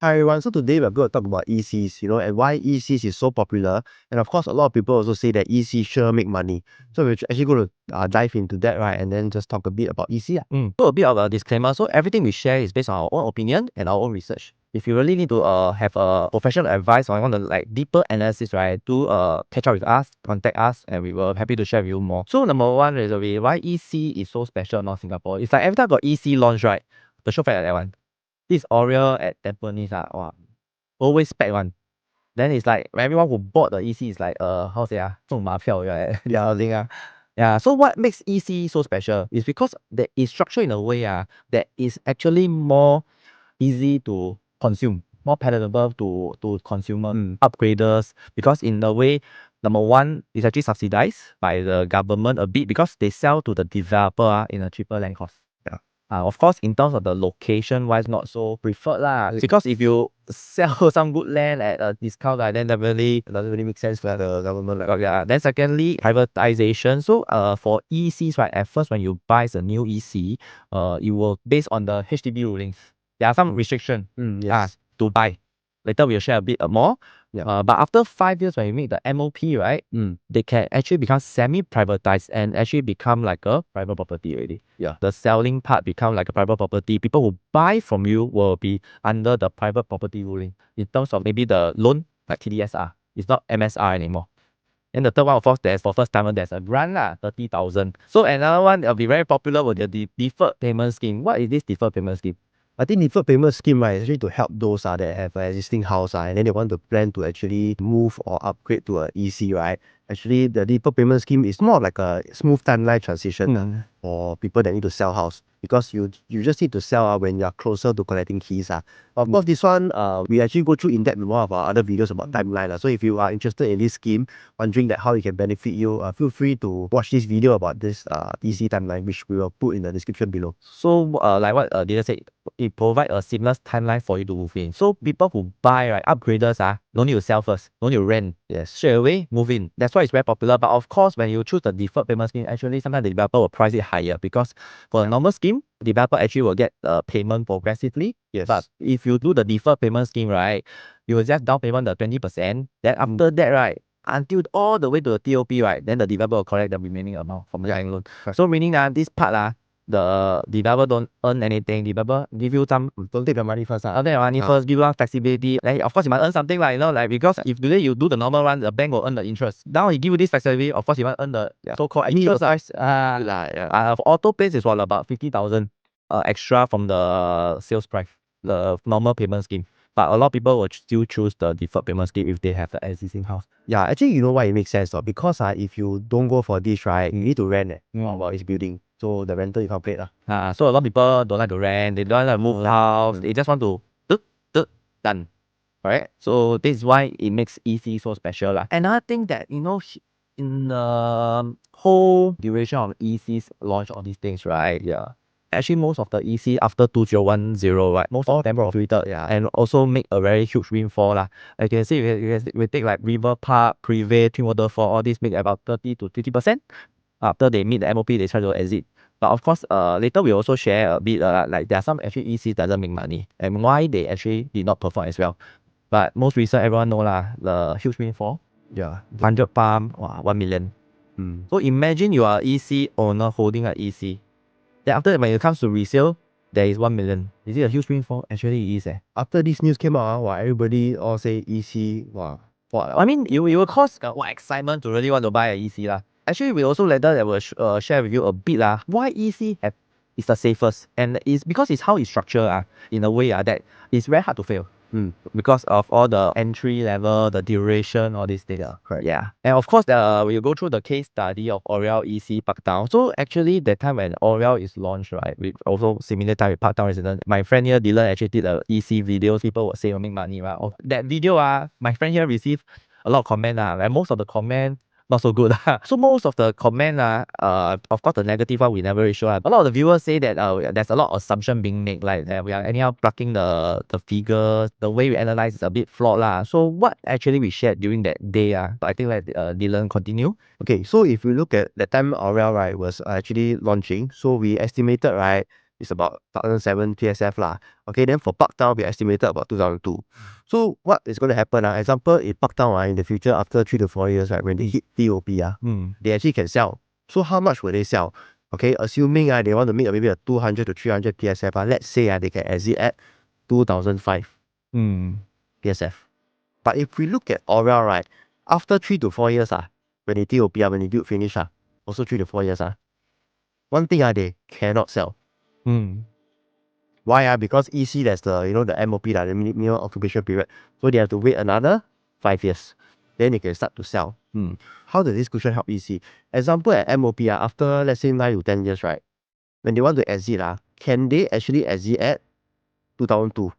Hi everyone, so today we're going to talk about ECs, and why ECs is so popular. And of course, a lot of people also say that EC sure make money. So we're actually going to dive into that, right? And then just talk a bit about EC. So a bit of a disclaimer. So everything we share is based on our own opinion and our own research. If you really need to have a professional advice or want to deeper analysis, right, do catch up with us, contact us, and we will happy to share with you more. So number one is why EC is so special in North Singapore. It's like every time got EC launch, right? The show fact like that one. This Aurelle at Tampines, wow, always packed one. Then it's like everyone who bought the EC is like how to say 中马票 right? Yeah, thing yeah. So what makes EC so special is because that is structured in a way that is actually more easy to consume, more palatable to consumer upgraders, because in a way, number one, it's actually subsidized by the government a bit because they sell to the developer in a cheaper land cost. Yeah. Of course, in terms of the location wise, not so preferred lah. Because if you sell some good land at a discount, then definitely It doesn't really make sense for the government. yeah. Then secondly, privatization. So for ECs, right, at first when you buy a new EC, it will based on the HDB rulings. There are some restrictions Yes. to buy. Later we'll share a bit more. Yeah. But after 5 years when you make the MOP, right, they can actually become semi-privatized and actually become like a private property already. Yeah. The selling part become like a private property. People who buy from you will be under the private property ruling. In terms of maybe the loan, like TDSR. It's not MSR anymore. And the third one, of course, there's for first timer, there's a grant 30,000. So another one that'll be very popular with the deferred payment scheme. What is this deferred payment scheme? I think deferred payment scheme, right, is actually to help those that have an existing house and then they want to plan to actually move or upgrade to an EC, right? Actually, the deferred payment scheme is more like a smooth timeline transition for people that need to sell house, because you just need to sell when you're closer to collecting keys. Of course, this one, we actually go through in depth in one of our other videos about timeline. So if you are interested in this scheme, wondering that how it can benefit you, feel free to watch this video about this EC timeline, which we will put in the description below. So like what Dina said, it provides a seamless timeline for you to move in. So people who buy, right, upgraders, don't need to sell first, don't need to rent. Yes. Straight away, move in. That's why it's very popular. But of course, when you choose the deferred payment scheme, actually sometimes the developer will price it higher, because for a normal scheme, the developer actually will get payment progressively. Yes. But if you do the deferred payment scheme, right, you will just down payment the 20%. Then after that, right, until all the way to the TOP, right, then the developer will collect the remaining amount from the bank loan. So meaning that this part, the developer don't earn anything. Developer give you some, Don't take the money first. take the money first, give you some flexibility. Then of course you must earn something, because if today you do the normal run, the bank will earn the interest. Now he give you this flexibility, of course you must earn the so-called interest. For auto pays is about 50,000 extra from the sales price, the normal payment scheme. But a lot of people will still choose the deferred payment scheme if they have the existing house. Yeah, actually, you know why it makes sense though? Because if you don't go for this, right, you need to rent while it's building. So the rental you can't pay. So a lot of people don't like to rent, they don't like to move house, they just want to done. Right? So this is why it makes EC so special. Another thing that in the whole duration of EC's launch, all these things, right? Yeah. Actually, most of the EC after 2010, right? Most of them were treated, and also make a very huge windfall. Like you can see, we take like River Park, Private, Twin Waterfall, all these make about 30 to 50%. After they meet the MOP, they try to exit. But of course, later we also share a bit, like there are some actually ECs doesn't make money, and why they actually did not perform as well. But most recent, everyone know the huge windfall. Yeah. 100 palm, 1 million. So imagine you are EC owner holding an EC. Then after that, when it comes to resale, there is 1 million. Is it a huge windfall? Actually, it is. After this news came out, everybody all say EC, I mean, it will cause excitement to really want to buy an EC. Actually, we also later will share with you a bit why EC is the safest. And it's because it's how it's structured in a way that it's very hard to fail. Because of all the entry level, the duration, all these things. Correct. Yeah. And of course, we'll go through the case study of Aurelle EC Parktown. So actually, that time when Aurelle is launched, right, with also similar time with Parktown resident, my friend here, Dylan, actually did a EC video. People would say make money, right? That video, my friend here received a lot of comment. Like most of the comment not so good. So most of the comment, of course the negative one we never really show. A lot of the viewers say that there's a lot of assumption being made, like we are anyhow plucking the figures, the way we analyze is a bit flawed. So what actually we shared during that day, I think let Dylan continue. Okay, so if we look at that time, Aurelle, right, was actually launching. So we estimated, right, it's about 2007 PSF lah. Okay, then for Parktown, we estimated about 2002. So what is going to happen? Example, in Parktown, in the future, after 3 to 4 years, right, when they hit TOP, they actually can sell. So how much will they sell? Okay, assuming they want to make maybe a 200 to 300 PSF, let's say they can exit at 2005 PSF. But if we look at Aurelle, right, after 3 to 4 years, when they TOP, when they build finish, also 3 to 4 years, one thing they cannot sell. Why? Because EC, there's the the MOP, the minimum occupation period. So they have to wait another 5 years. Then they can start to sell. How does this cushion help EC? Example at MOP, after let's say 9 to 10 years, right? When they want to exit, can they actually exit at 2002?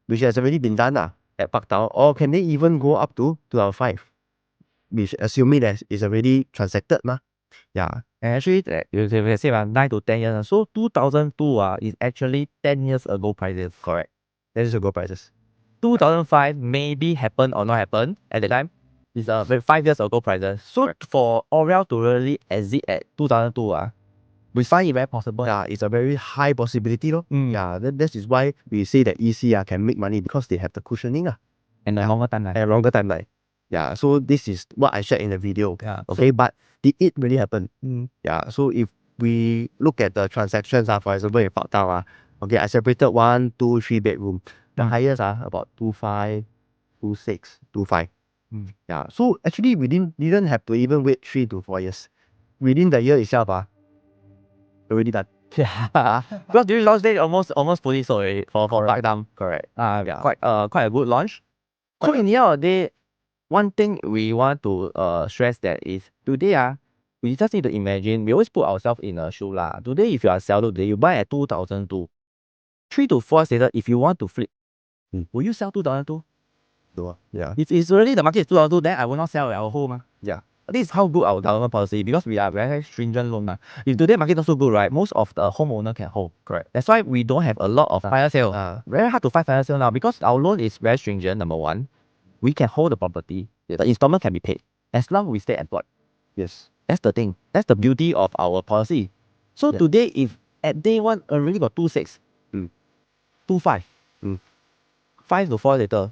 Which has already been done at Parktown, or can they even go up to 2005? Which assuming that it's already transacted, Yeah. And actually, you can say 9 to 10 years. So 2002 is actually 10 years ago prices. Correct. 10 years ago prices. 2005 maybe happen or not happen at the time. It's 5 years ago prices. So Correct. for Aurelle to really exit at 2002 we find it very possible. Yeah, it's a very high possibility. Yeah, that is why we say that EC can make money because they have the cushioning. And a longer timeline. And a longer timeline. Yeah, so this is what I shared in the video. Yeah. Okay, but did it really happen? Yeah, so if we look at the transactions, for example, in Parktown, okay, I separated 1, 2, 3 bedroom. The highest about 25, 26, 25. Yeah, so actually we didn't have to even wait 3 to 4 years. Within the year itself, already done. Yeah. Because during launch day almost fully sold already for Parktown. Correct. Yeah. Quite a good launch. So in the end of the day, one thing we want to stress that is today we just need to imagine, we always put ourselves in a shoe lah. Today if you are a seller today, you buy at 2002. 3 to 4 years later, if you want to flip, will you sell 2002? No. Yeah. If it's really the market is 2002, then I will not sell, I will hold. Yeah. This is how good our government policy, because we are very stringent loan. If today market not so good, right, most of the homeowner can hold. Correct. That's why we don't have a lot of fire sale. Very hard to find fire sale now because our loan is very stringent. Number one, we can hold the property. Yes. The installment can be paid as long as we stay employed. Yes. That's the thing. That's the beauty of our policy. So today, if at day one already got 26, 25, 5 to 4 later,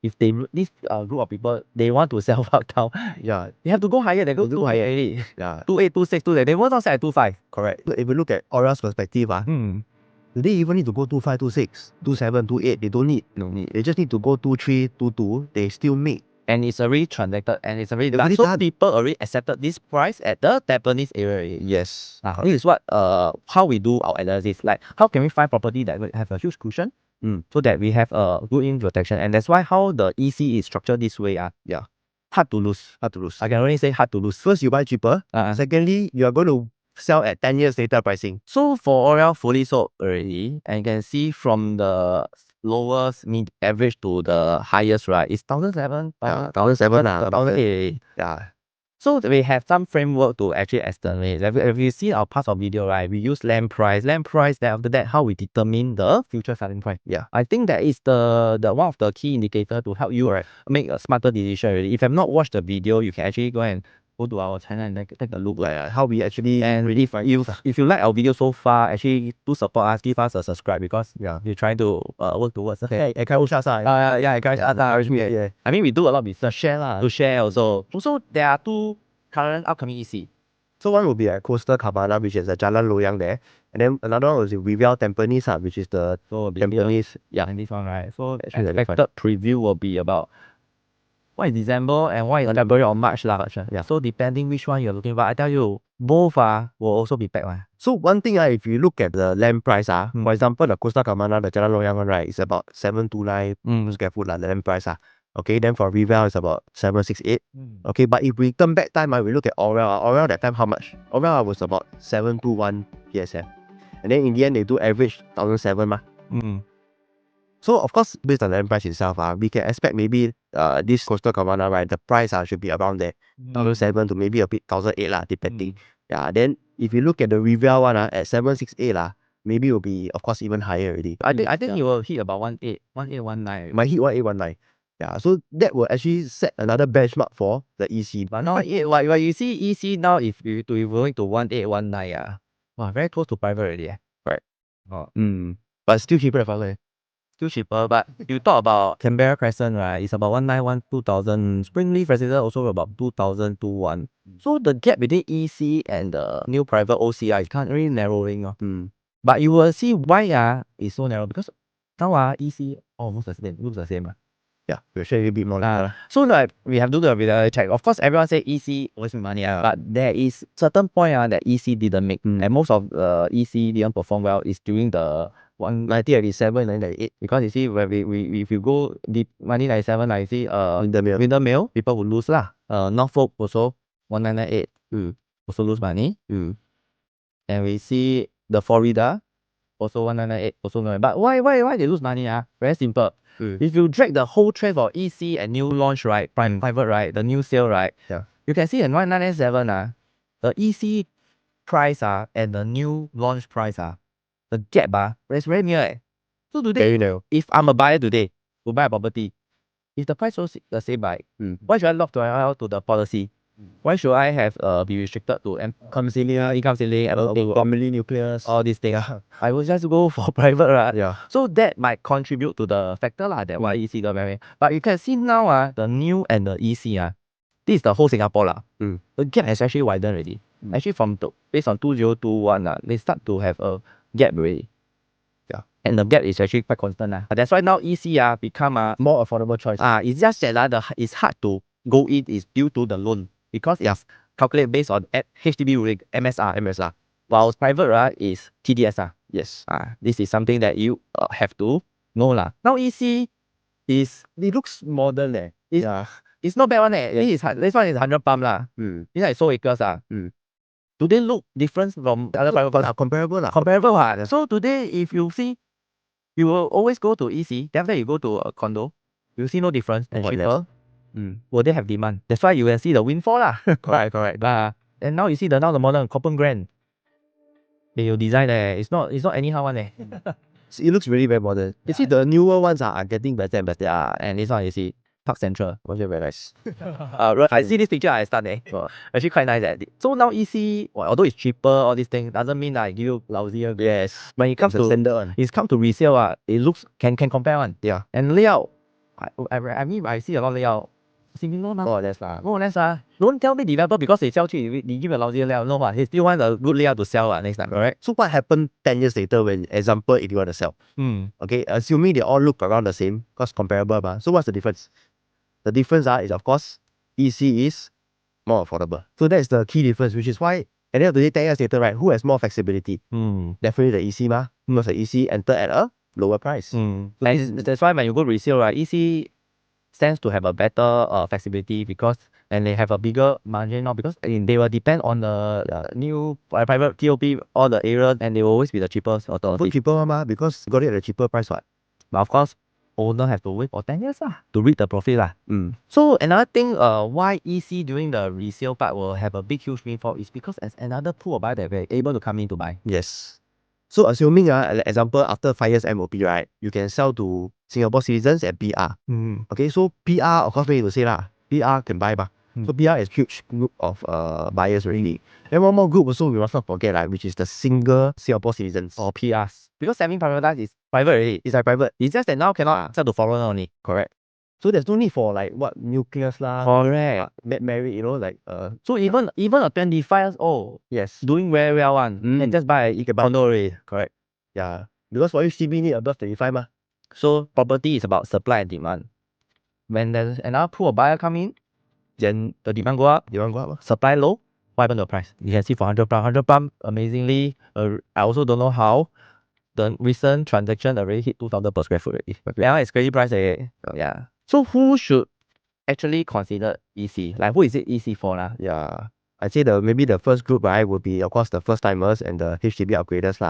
if they this group of people they want to sell Parktown, they have to go higher. They go too higher already. 28, 26, 28. They won't sell at 25. Correct. If we look at Aurelle's perspective, do they even need to go 25, 26, 27, 28? They don't need. No need. They just need to go 23, 22. They still make. And it's already transacted and it's already done. Already So done. people already accepted this price at the Tampines area already. Yes. This is what how we do our analysis. Like how can we find property that will have a huge cushion so that we have a good in protection. And that's why how the EC is structured this way. Hard to lose. Hard to lose. I can only say hard to lose. First, you buy cheaper. Secondly, you are going to sell at 10 years later pricing. So for Aurelle fully sold already, and you can see from the lowest mid average to the highest, right? It's 1,700. 1,700 1,800. Yeah. So we have some framework to actually estimate. If you see our past of video, right, we use land price. Then after that, how we determine the future selling price. Yeah. I think that is the one of the key indicator to help you make a smarter decision already. If you have not watched the video, you can actually go and go to our channel and take a look. Like how we actually and really find if you like our video so far, actually do support us, give us a subscribe because we're trying to work towards. I mean we do a lot of business to share also. Also there are 2 current upcoming EC. So one will be at Coastal Cabana, which is at Jalan Loyang there. And then another one was in Riviera Tampines, which is the Tampines. And this one, right? So expected preview will be about what is December and what is February or March. So depending which one you're looking for, I tell you, both will also be packed. So one thing, if you look at the land price, for example, the Coastal Cabana, the Jalan Loyang one, right, is about 729 square foot, the land price. Okay, then for Riviera, it's about 768. Okay, but if we turn back time, we look at Aurelle that time, how much? Aurelle was about 721 PSF. And then in the end, they do average 1,700. So of course, based on the land price itself, we can expect maybe this Coastal Cabana, right, the price should be around there. 1,700 to maybe a bit 1,800 depending. Then if you look at the Riviera one at 768 maybe it will be of course even higher already. I think it will hit about 1819. Might hit 1819. So that will actually set another benchmark for the EC. But now you see EC now if you're going to 1819, wow, very close to private already. Right. But still cheaper than Farmland. Still cheaper, but you talk about Canberra Crescent, right? It's about 191, 2000. Springleaf Residence also about 2000, 21. So the gap between EC and the new private OCI is currently narrowing. But you will see why it's so narrow because now EC almost the same, looks the same. Yeah, we'll share a bit more later. So like we have to do the reality check. Of course, everyone say EC always make money, but there is certain point that EC didn't make, and most of EC didn't perform well is during the 1987, 1998. because you see when we if you go deep 1997, I see Windermere. Windermere people would lose lah. Norfolk also 1998 also lose money. And we see the Florida also 1998 also no. But why they lose money? Very simple. If you drag the whole trend for EC and new launch, right, private, right, the new sale, right, you can see in 1997 the EC price and the new launch price the gap is very near. So today, if I'm a buyer today to buy a property, if the price was the same, right, why should I lock to the policy? Why should I have be restricted to income ceiling, family nucleus, all these things? I will just go for private, right? So that might contribute to the factor that why EC got very. But you can see now the new and the EC this is the whole Singapore The gap has actually widened already. Actually from based on 2021 they start to have a gap already. And the gap is actually quite constant. That's why now EC become a more affordable choice. It's just that it's hard to go in is due to the loan because it's calculated based on HDB ruling MSR. While private is TDS. Yes. This is something that you have to know Now EC it looks modern It's not bad one This one is 100 pump This one is so acres Do they look different from the other private funds? Comparable So today if you see, you will always go to EC, then after you go to a condo, you see no difference and cheaper. Will they have demand? That's why you will see the windfall Correct. And now you see the modern Copen Grand. They will design it's not anyhow one It looks really very modern. You see the newer ones are getting better and better. And this one you see Park Central. Also very nice. I see this picture I start actually quite nice So now EC, although it's cheaper, all these things doesn't mean I give you lousier. Yes. When it comes to standard one. It's come to resale it looks can compare one. And layout, I mean I see a lot of layout similar More or less Don't tell me developer because they sell cheap, they give a lousy layout. No he still want a good layout to sell next time. Correct. So what happened 10 years later when example if you want to sell? Okay, assuming they all look around the same because comparable so what's the difference? The difference is of course EC is more affordable. So that's the key difference, which is why at the end of the day 10 years later, right, who has more flexibility? Definitely the EC because the EC enter at a lower price. And that's why when you go resale, right, EC stands to have a better flexibility because and they have a bigger margin now because they will depend on the new private TOP all the areas and they will always be the cheapest alternative. Cheaper because got it at a cheaper price But of course owner have to wait for 10 years to reap the profit So another thing why EC during the resale part will have a big huge windfall is because as another pool of buyer that we're able to come in to buy. Yes. So assuming example after 5 years MOP, right, you can sell to Singapore citizens and PR. Okay, so PR of course we need to say PR can buy So PR is huge group of buyers already. And one more group also we must not forget which is the single Singapore citizens or PRs. Because semi-privatized is private already. It's like private. It's just that now cannot sell to foreigner only. Correct. So there's no need for nucleus Correct. married, So even a 25 years old doing very well and just buy a condo already. Correct. Yeah. Because for you CB need above 35 So property is about supply and demand. When there's another pool of buyer come in, then the demand go up, supply low, what happened to the price? You can see for 100 pump, amazingly, I also don't know how. The recent transaction already hit 2,000 per square foot already. Now it's crazy price Yeah. So who should actually consider EC? Like who is it EC for Yeah. I'd say maybe the first group would be of course the first timers and the HDB upgraders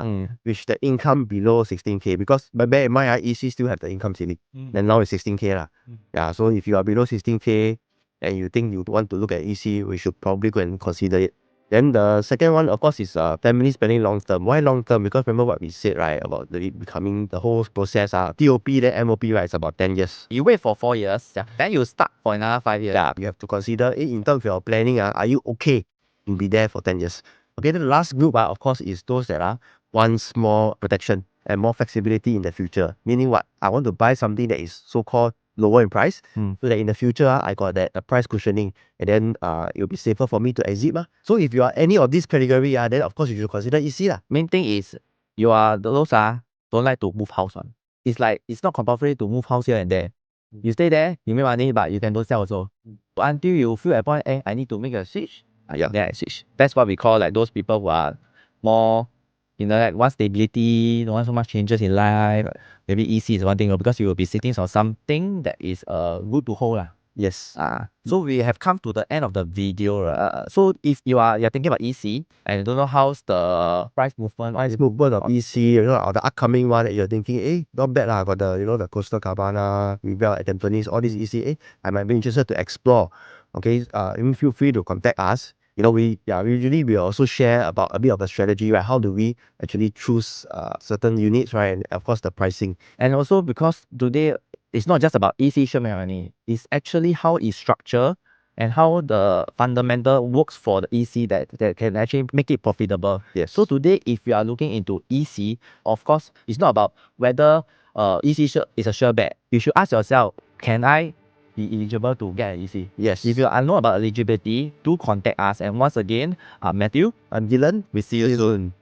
which the income below 16k because bear in mind EC still have the income ceiling. Then now it's 16k Yeah. So if you are below 16k and you think you want to look at EC, we should probably go and consider it. Then the second one, of course, is family spending long term. Why long term? Because remember what we said, right, about it becoming the whole process. TOP, then MOP, right, it's about 10 years. You wait for 4 years, then you start for another 5 years. Yeah, you have to consider in terms of your planning, are you okay to be there for 10 years? Okay, then the last group, of course, is those that want more protection. and more flexibility in the future. Meaning what? I want to buy something that is so-called lower in price, so that in the future I got that price cushioning, and then it'll be safer for me to exit. So if you are any of this category, then of course you should consider EC lah. Main thing is you are those don't like to move house one. It's like it's not compulsory to move house here and there. You stay there, you make money, but you can don't sell also. Until you feel at point, I need to make a switch. Then I switch. That's what we call like those people who are more, like want stability, don't want so much changes in life. Maybe EC is one thing, because you will be sitting on something that is good to hold lah. Yes. So we have come to the end of the video. So if you're thinking about EC and you don't know how's the price movement of EC, or the upcoming one that you're thinking, not bad lah. Got the the Coastal Cabana, Rebel at Tampines, all these EC, I might be interested to explore. Okay, even feel free to contact us. We usually we also share about a bit of the strategy, right? How do we actually choose certain units, right? And of course the pricing. And also because today it's not just about EC sure make money. It's actually how it's structured and how the fundamental works for the EC that can actually make it profitable. Yes. So today, if you are looking into EC, of course, it's not about whether EC is a sure bet. You should ask yourself, can I be eligible to get an EC? Yes. If you unknown about eligibility, do contact us. And once again, Matthew, I'm Dylan. we see you soon.